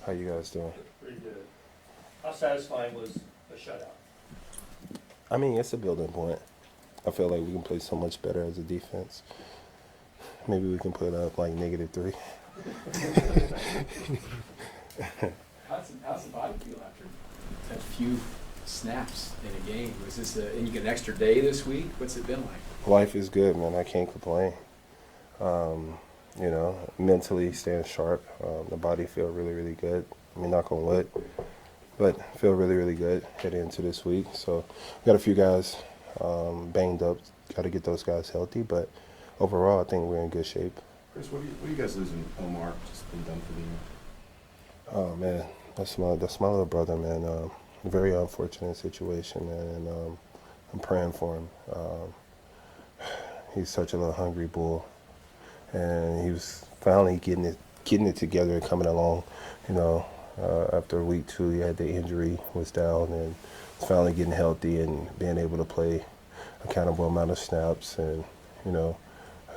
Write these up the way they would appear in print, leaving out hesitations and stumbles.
How you guys doing? Pretty good. How satisfying was the shutout? I mean, it's a building point. I feel like we can play so much better as a defense. Maybe we can put up like -3. How's the body feel after such few snaps in a game? Was this and you get an extra day this week? What's it been like? Life is good, man. I can't complain. Mentally staying sharp. The body feel really, really good. I mean, knock on wood. But feel really, really good heading into this week. So we got a few guys banged up. Got to get those guys healthy. But overall, I think we're in good shape. Chris, what are you guys losing Omar? Just been done for the year. Oh man, that's my little brother, man. Very unfortunate situation, man. And I'm praying for him. He's such a little hungry bull, and he was finally getting it together and coming along. After week 2, he had the injury, was down, and was finally getting healthy and being able to play a countable amount of snaps. And I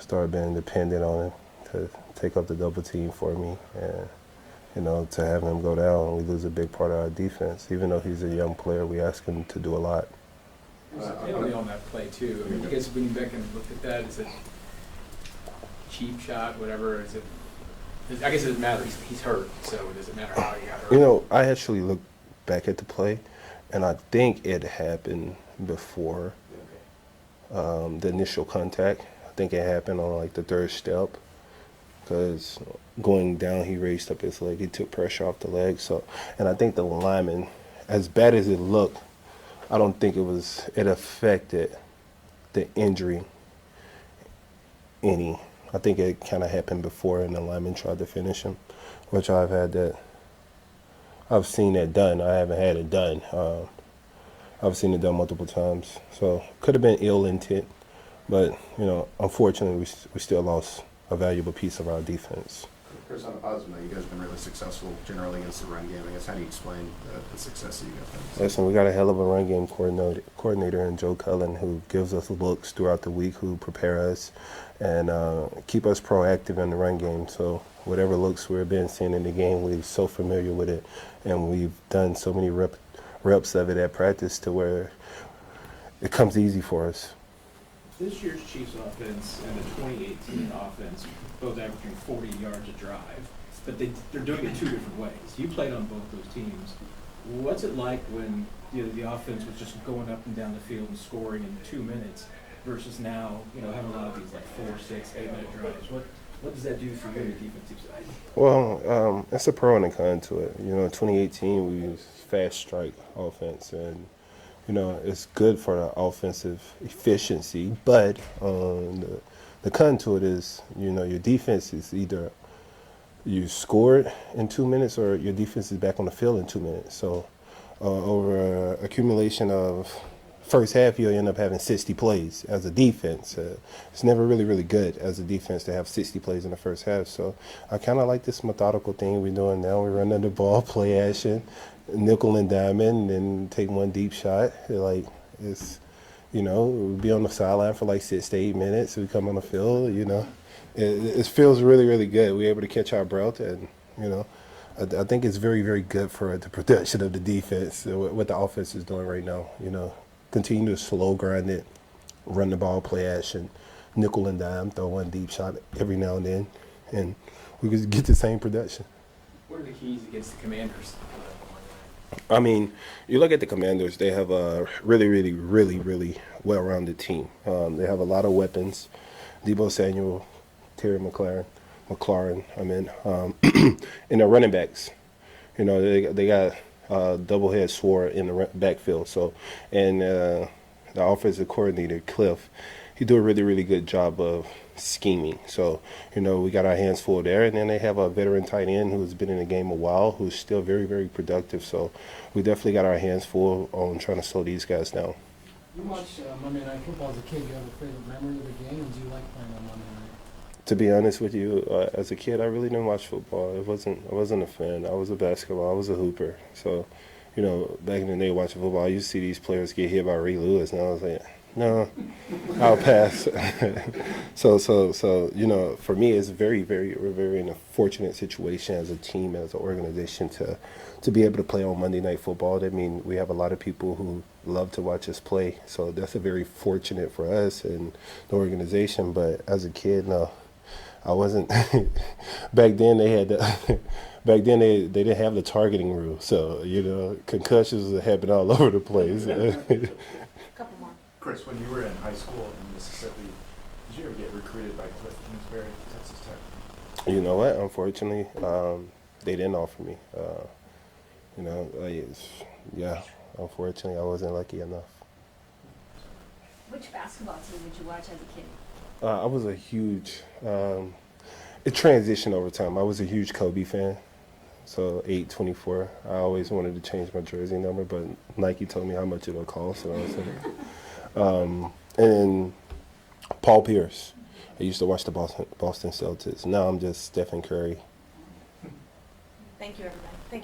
started being dependent on him to take up the double team for me. And to have him go down, we lose a big part of our defense. Even though he's a young player, we ask him to do a lot. On that play too. I mean, you guys, when you back and looked at that, is it cheap shot, whatever? Is it? I guess it doesn't matter. He's hurt, so it doesn't matter how he got hurt. I actually looked back at the play, and I think it happened before the initial contact. I think it happened on like the 3rd step, because going down, he raised up his leg. He took pressure off the leg. So, and I think the lineman, as bad as it looked, I don't think it affected the injury any. I think it kind of happened before, and the lineman tried to finish him, which I've seen that done. I haven't had it done. I've seen it done multiple times. So could have been ill intent, but unfortunately, we still lost a valuable piece of our defense. Chris, on a positive note, you guys have been really successful generally against the run game. I guess, how do you explain the success that you guys have? Listen, we got a hell of a run game coordinator in Joe Cullen, who gives us looks throughout the week, who prepare us and keep us proactive in the run game. So whatever looks we're been seeing in the game, we're so familiar with it, and we've done so many reps of it at practice to where it comes easy for us. This year's Chiefs offense and the 2018 offense both averaging 40 yards a drive, but they're doing it 2 different ways. You played on both those teams. What's it like when the offense was just going up and down the field and scoring in 2 minutes versus now, having a lot of these like 4, 6, 8-minute drives? What does that do for you on the defensive side? Well, it's a pro and a con to it. 2018 we used fast strike offense, and it's good for the offensive efficiency, but the con to it is, your defense is either you score it in 2 minutes or your defense is back on the field in 2 minutes. So over accumulation of first half, you'll end up having 60 plays as a defense. It's never really, really good as a defense to have 60 plays in the first half. So I kind of like this methodical thing we're doing now. We're running the ball, play action, nickel and diamond, and take one deep shot. We'll be on the sideline for like 6 to 8 minutes. We come on the field, it feels really, really good. We're able to catch our breath, and, I think it's very, very good for the production of the defense, what the offense is doing right now. Continue to slow grind it, run the ball, play action, nickel and dime, throw one deep shot every now and then, and we can get the same production. What are the keys against the Commanders? I mean, you look at the Commanders, they have a really, really, really, really well-rounded team. They have a lot of weapons. Deebo Samuel, Terry McLaurin, and their running backs. They got double-head sword in the backfield. So, and the offensive coordinator, Cliff, he do a really, really good job of scheming. So, we got our hands full there. And then they have a veteran tight end who's been in the game a while, who's still very, very productive. So we definitely got our hands full on trying to slow these guys down. You watched Monday Night Football as a kid. Do you have a favorite memory of the game, and do you like playing on Monday night? To be honest with you, as a kid, I really didn't watch football. I wasn't a fan. I was a basketball. I was a hooper. So, back in the day watching football, I used to see these players get hit by Ray Lewis, and I was like, No, I'll pass. So, you know, for me, it's we're very in a fortunate situation as a team, as an organization to be able to play on Monday Night Football. I mean, we have a lot of people who love to watch us play, so that's a very fortunate for us and the organization. But as a kid, no, I wasn't. Back then, they had the. Back then, they didn't have the targeting rule, so you know concussions would happen all over the place. Couple more. Chris, when you were in high school in Mississippi, did you ever get recruited by Cliff Kingsbury, Texas Tech? You know what? Unfortunately, they didn't offer me. You know, yeah. Unfortunately, I wasn't lucky enough. Which basketball team did you watch as a kid? I was a huge. It transitioned over time. I was a huge Kobe fan. So 824. I always wanted to change my jersey number, but Nike told me how much it would cost, so I said. And Paul Pierce. I used to watch the Boston Celtics. Now I'm just Stephen Curry. Thank you, everybody. Thank you.